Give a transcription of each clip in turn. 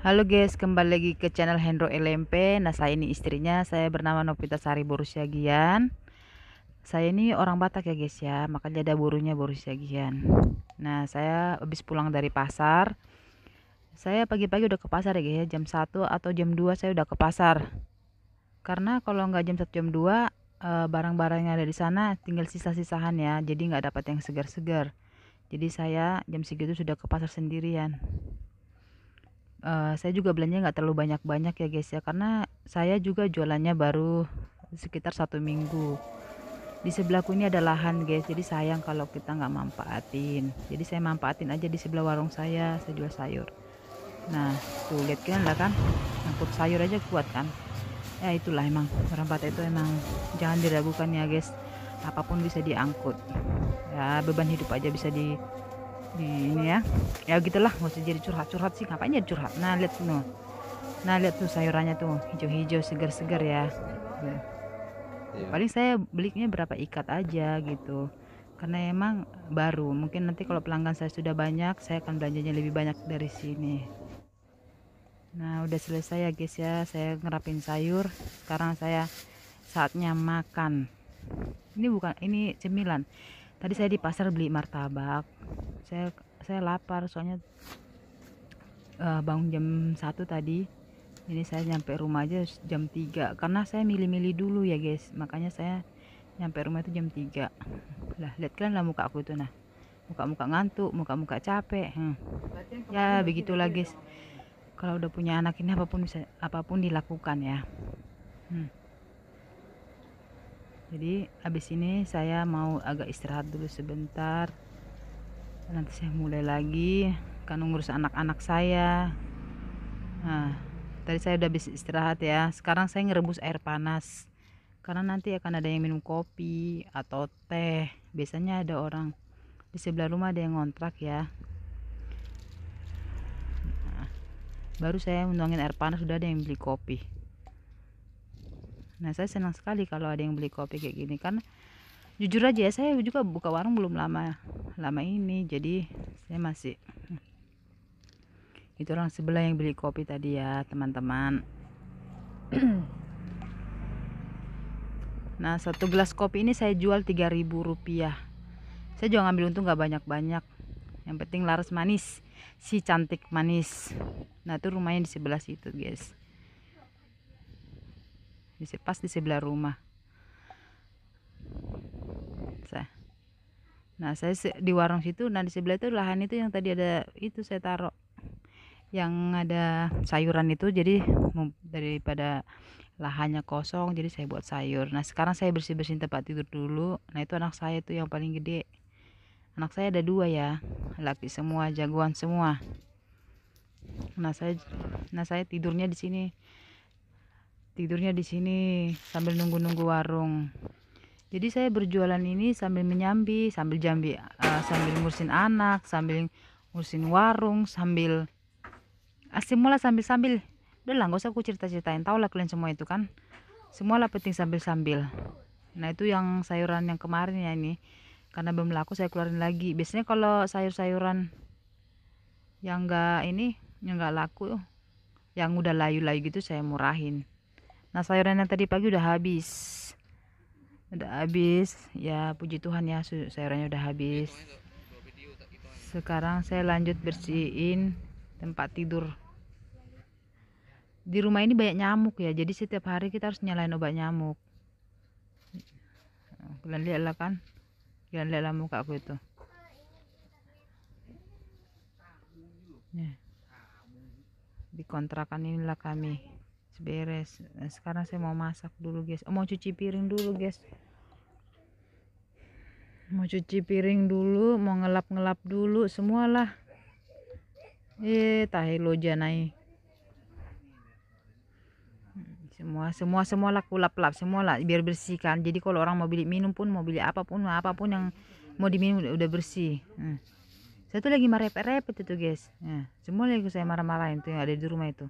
Halo guys, kembali lagi ke channel Hendro LMP. Nah, saya ini istrinya, saya bernama Novita Sari Borusyagian. Saya ini orang Batak ya guys ya, makanya ada burunya Borusyagian. Nah, saya habis pulang dari pasar. Saya pagi-pagi udah ke pasar ya guys ya, jam 1 atau jam 2 saya udah ke pasar. Karena kalau nggak jam 1 jam 2, barang-barang yang ada di sana tinggal sisa-sisahan ya, jadi nggak dapat yang segar-segar. Jadi saya jam segitu sudah ke pasar sendirian. Saya juga belanja nggak terlalu banyak-banyak ya guys ya, karena saya juga jualannya baru sekitar 1 minggu. Di sebelahku ini ada lahan guys, jadi sayang kalau kita nggak manfaatin. Jadi saya manfaatin aja di sebelah warung saya jual sayur. Nah, tuh lihat kan lah kan, angkut sayur aja kuat kan. Ya itulah emang, orang Batak itu emang jangan diragukan ya guys, apapun bisa diangkut. Ya beban hidup aja bisa di ini ya gitulah, nggak usah jadi curhat-curhat sih, ngapain jadi curhat. Nah lihat tuh sayurannya tuh hijau-hijau segar-segar ya. Iya. Paling saya belinya berapa ikat aja gitu, karena emang baru. Mungkin nanti kalau pelanggan saya sudah banyak, saya akan belanjanya lebih banyak dari sini. Nah udah selesai ya guys ya, saya ngerapin sayur. Sekarang saya saatnya makan. Ini cemilan. Tadi saya di pasar beli martabak. Saya lapar soalnya bangun jam 1 tadi. Ini saya nyampe rumah aja jam 3 karena saya milih-milih dulu ya guys. Makanya saya nyampe rumah itu jam 3. Lah, lihat kan lah muka aku itu nah. Muka-muka ngantuk, muka-muka capek. Ya, begitulah guys. Kalau udah punya anak ini apapun dilakukan ya. Hmm. Jadi habis ini saya mau agak istirahat dulu sebentar. Nanti saya mulai lagi kan ngurus anak-anak saya. Nah, tadi saya udah habis istirahat ya. Sekarang saya ngerebus air panas. Karena nanti akan ada yang minum kopi atau teh. Biasanya ada orang di sebelah rumah ada yang ngontrak ya. Baru saya menuangin air panas sudah ada yang beli kopi. Nah, saya senang sekali kalau ada yang beli kopi kayak gini kan. Jujur aja ya, saya juga buka warung belum lama ini. Jadi saya masih itu orang sebelah yang beli kopi tadi ya, teman-teman. Nah, satu gelas kopi ini saya jual 3.000 rupiah. Saya juga ngambil untung gak banyak-banyak. Yang penting laras manis, si cantik manis. Nah, itu rumahnya di sebelah situ guys, pas di sebelah rumah saya. Nah, saya di warung situ. Nah, di sebelah itu lahan itu yang tadi ada itu saya taruh yang ada sayuran itu. Jadi daripada lahannya kosong, jadi saya buat sayur. Nah, sekarang saya bersih-bersihin tempat tidur dulu. Nah, itu anak saya tuh yang paling gede. Anak saya ada 2 ya, laki semua, jagoan semua. Nah, saya tidurnya di sini sambil nunggu-nunggu warung. Jadi saya berjualan ini sambil menyambi, sambil ngurusin anak, sambil ngurusin warung, semua lah sambil-sambil. Udah lah, gak usah aku cerita-ceritain, tau lah kalian semua itu kan. Semua lah penting sambil-sambil. Nah, itu yang sayuran yang kemarin ya ini. Karena belum laku saya keluarin lagi. Biasanya kalau sayur-sayuran yang enggak laku, yang udah layu-layu gitu saya murahin. Nah, sayuran yang tadi pagi udah habis. Udah habis. Ya, puji Tuhan ya, sayurannya udah habis. Sekarang saya lanjut bersihin tempat tidur. Di rumah ini banyak nyamuk ya, jadi setiap hari kita harus nyalain obat nyamuk. Kalian lihat lah kan, kalian lihat lah muka aku itu. Nih, di kontrakan inilah kami beres. Nah, sekarang saya mau masak dulu guys. Mau cuci piring dulu guys. Mau cuci piring dulu, mau ngelap-ngelap dulu semualah. Tahe loja naik. Semua lah kulap-lap semua lah biar bersih kan. Jadi kalau orang mau beli minum pun, mau beli apapun yang mau diminum udah bersih. Saya tuh lagi merepet-repet itu guys. Semua lagi saya marah-marahin tuh yang ada di rumah itu.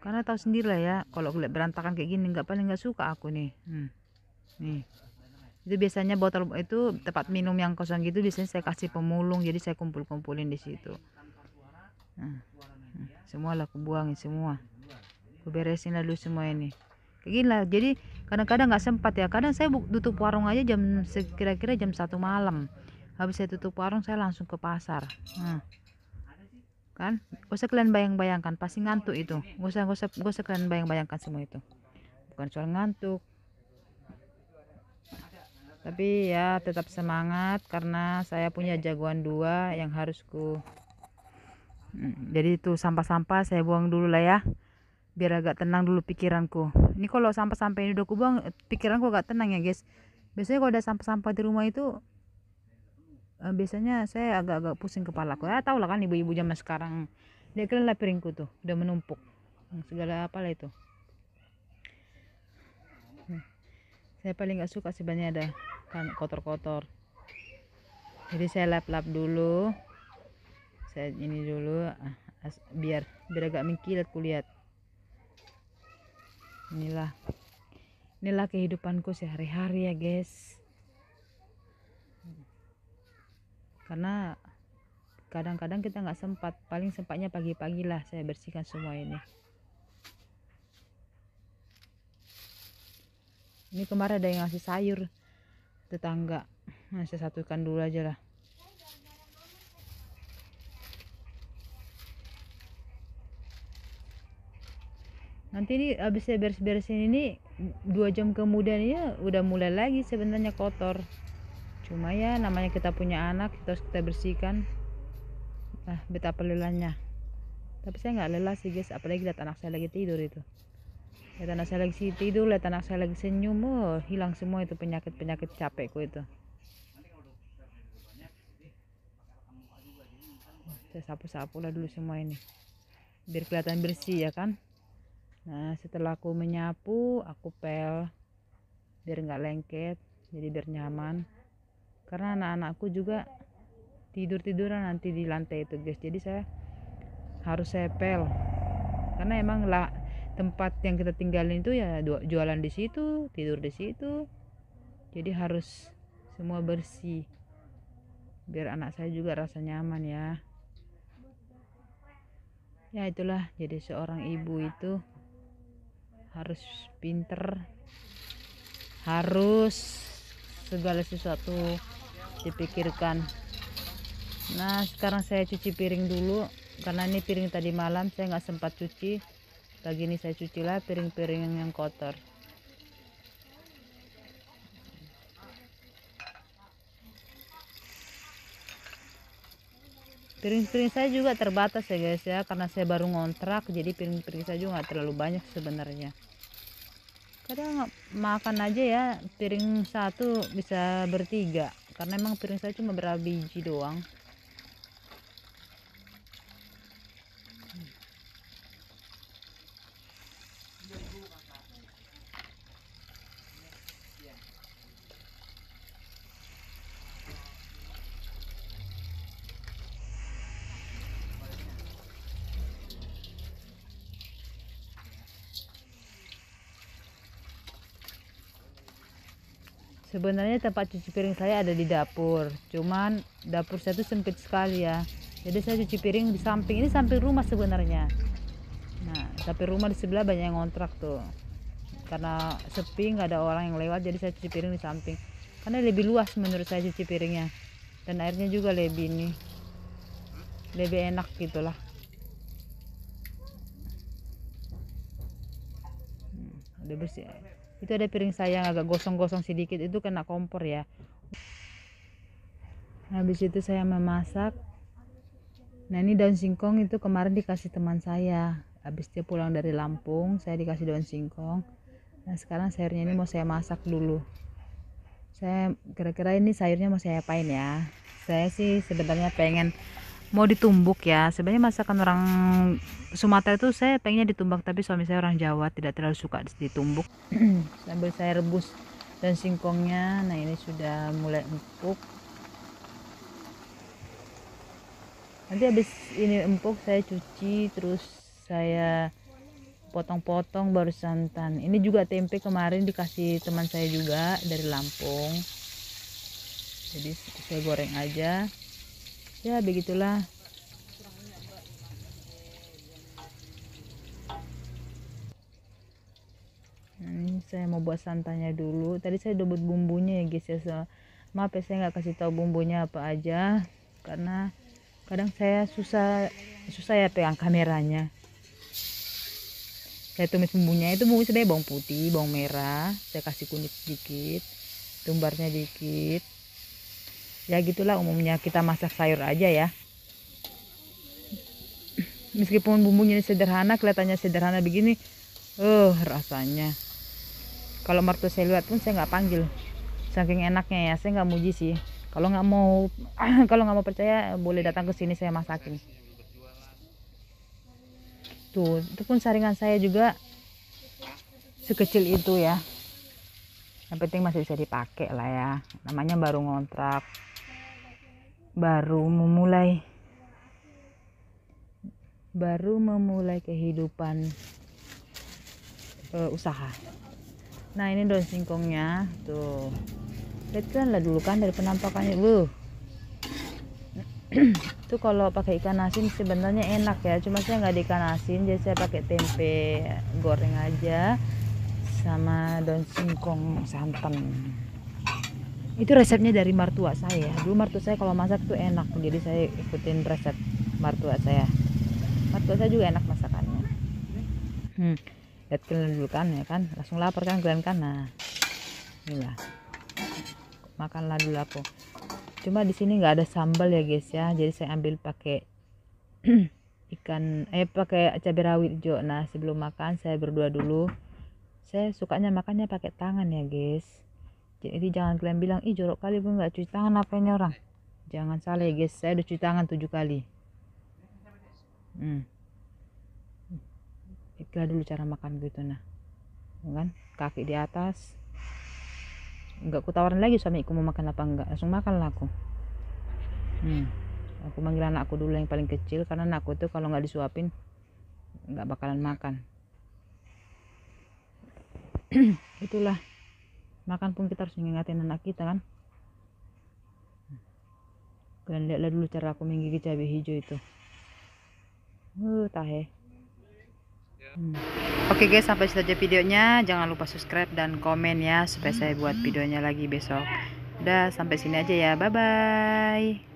Karena tahu sendiri lah ya, kalau kulit berantakan kayak gini nggak suka aku nih. Nih. Itu biasanya botol itu tempat minum yang kosong gitu biasanya saya kasih pemulung, jadi saya kumpul-kumpulin di situ. Nah, semua lah aku buangin semua, aku beresin lah dulu semua ini kayak gini lah. Jadi kadang-kadang nggak sempat ya, kadang saya tutup warung aja kira-kira jam 1 malam. Habis saya tutup warung saya langsung ke pasar. Kan gak usah kalian bayang-bayangkan, pasti ngantuk itu. Gak usah kalian bayang-bayangkan semua itu, bukan soal ngantuk, tapi ya tetap semangat karena saya punya jagoan 2 yang harusku. Jadi itu sampah-sampah saya buang dulu lah ya, biar agak tenang dulu pikiranku. Ini kalau sampah-sampah ini udah aku buang, pikiranku agak tenang ya guys. Biasanya kalau ada sampah-sampah di rumah itu biasanya saya agak-agak pusing kepala aku. Ya tau lah kan ibu-ibu zaman sekarang, dia kira lah piringku tuh udah menumpuk segala apalah itu. Saya paling gak suka sebenarnya ada kan kotor-kotor, jadi saya lap-lap dulu, saya ini dulu biar agak mengkilat kulihat. Inilah kehidupanku sehari-hari ya guys, karena kadang-kadang kita nggak sempat, paling sempatnya pagi-pagi lah saya bersihkan semua ini. Ini kemarin ada yang ngasih sayur tetangga, nah saya satukan dulu aja lah. Nanti ini habis saya beres-beresin ini 2 jam kemudian ya udah mulai lagi sebenarnya kotor. Cuma ya namanya kita punya anak, kita harus kita bersihkan. Betapa lelahnya. Tapi saya nggak lelah sih guys, apalagi lihat anak saya lagi tidur itu. Lihat anak saya lagi tidur, lihat anak saya lagi senyum, hilang semua itu penyakit capekku itu. Saya sapu-sapu lah dulu semua ini, biar kelihatan bersih ya kan. Nah setelah aku menyapu, aku pel biar nggak lengket, jadi biar nyaman. Karena anak-anakku juga tiduran nanti di lantai itu guys, jadi saya harus pel. Karena emang lah tempat yang kita tinggalin itu ya jualan di situ, tidur di situ, jadi harus semua bersih biar anak saya juga rasa nyaman ya. Ya itulah, jadi seorang ibu itu harus pinter, harus segala sesuatu dipikirkan. Nah sekarang saya cuci piring dulu, karena ini piring tadi malam saya nggak sempat cuci. Pagi ini saya cuci lah piring-piring yang kotor. Piring-piring saya juga terbatas ya guys ya, karena saya baru ngontrak, jadi piring-piring saya juga nggak terlalu banyak sebenarnya. Kadang makan aja ya piring satu bisa bertiga, karena emang piring saya cuma berapa biji doang. Sebenarnya tempat cuci piring saya ada di dapur, cuman dapur saya tuh sempit sekali ya, jadi saya cuci piring di samping, ini samping rumah sebenarnya. Nah tapi rumah di sebelah banyak yang ngontrak tuh, karena sepi nggak ada orang yang lewat, jadi saya cuci piring di samping karena lebih luas menurut saya cuci piringnya, dan airnya juga lebih enak gitulah. Udah bersih. Itu ada piring saya yang agak gosong-gosong sedikit, itu kena kompor ya. Habis itu saya memasak. Nah ini daun singkong itu kemarin dikasih teman saya, habis dia pulang dari Lampung, saya dikasih daun singkong. Nah sekarang sayurnya ini mau saya masak dulu. Saya kira-kira ini sayurnya mau saya apain ya. Saya sih sebenarnya pengen mau ditumbuk ya, sebenarnya masakan orang Sumatera itu saya pengennya ditumbuk, tapi suami saya orang Jawa tidak terlalu suka ditumbuk. Sambil saya rebus dan singkongnya. Nah ini sudah mulai empuk, nanti habis ini empuk saya cuci, terus saya potong-potong baru santan. Ini juga tempe kemarin dikasih teman saya juga dari Lampung, jadi saya goreng aja ya, begitulah. saya mau buat santannya dulu. Tadi saya udah buat bumbunya ya guys ya. Maaf ya saya nggak kasih tahu bumbunya apa aja karena kadang saya susah ya pegang kameranya. Saya tumis bumbunya, itu bumbu sebenarnya bawang putih, bawang merah, saya kasih kunyit sedikit, tumbarnya dikit. Ya gitulah umumnya kita masak sayur aja ya. Meskipun bumbunya ini sederhana, kelihatannya sederhana begini, rasanya. Kalau mertua saya lihat pun saya nggak panggil, saking enaknya ya. Saya nggak muji sih. Kalau nggak mau, kalau nggak mau percaya boleh datang ke sini saya masakin. Tuh, itu pun saringan saya juga sekecil itu ya. Yang penting masih bisa dipakai lah ya. Namanya baru ngontrak, baru memulai kehidupan usaha. Nah ini daun singkongnya tuh, lihat kan lah dulu kan dari penampakannya. Itu kalau pakai ikan asin sebenarnya enak ya, cuma saya nggak di ikan asin, jadi saya pakai tempe goreng aja sama daun singkong santan. Itu resepnya dari mertua saya. Dulu mertua saya kalau masak tuh enak, jadi saya ikutin resep mertua saya. Mertua saya juga enak masakannya. Lihat kalian dulu kan ya kan, langsung lapar kan kalian kan. Nah inilah, makanlah dulu aku. Cuma di sini nggak ada sambal ya guys ya, jadi saya ambil pakai pakai cabai rawit hijau. Nah sebelum makan saya berdua dulu. Saya sukanya makannya pakai tangan ya guys. Jadi jangan kalian bilang ih jorok kali gue nggak cuci tangan, apa ini orang. Jangan salah ya guys, saya udah cuci tangan 7 kali. Itulah dulu cara makan gitu nah, kan kaki di atas. Enggak ku tawarin lagi suamiku mau makan apa enggak, langsung makan lah aku. Aku manggil anakku dulu yang paling kecil, karena anakku tuh kalau nggak disuapin nggak bakalan makan. Itulah, makan pun kita harus mengingatin anak kita kan. Kalian lihatlah dulu cara aku menggigit cabai hijau itu. Tahe. Oke guys, sampai saja videonya. Jangan lupa subscribe dan komen ya, supaya saya buat videonya lagi besok. Udah sampai sini aja ya, bye bye.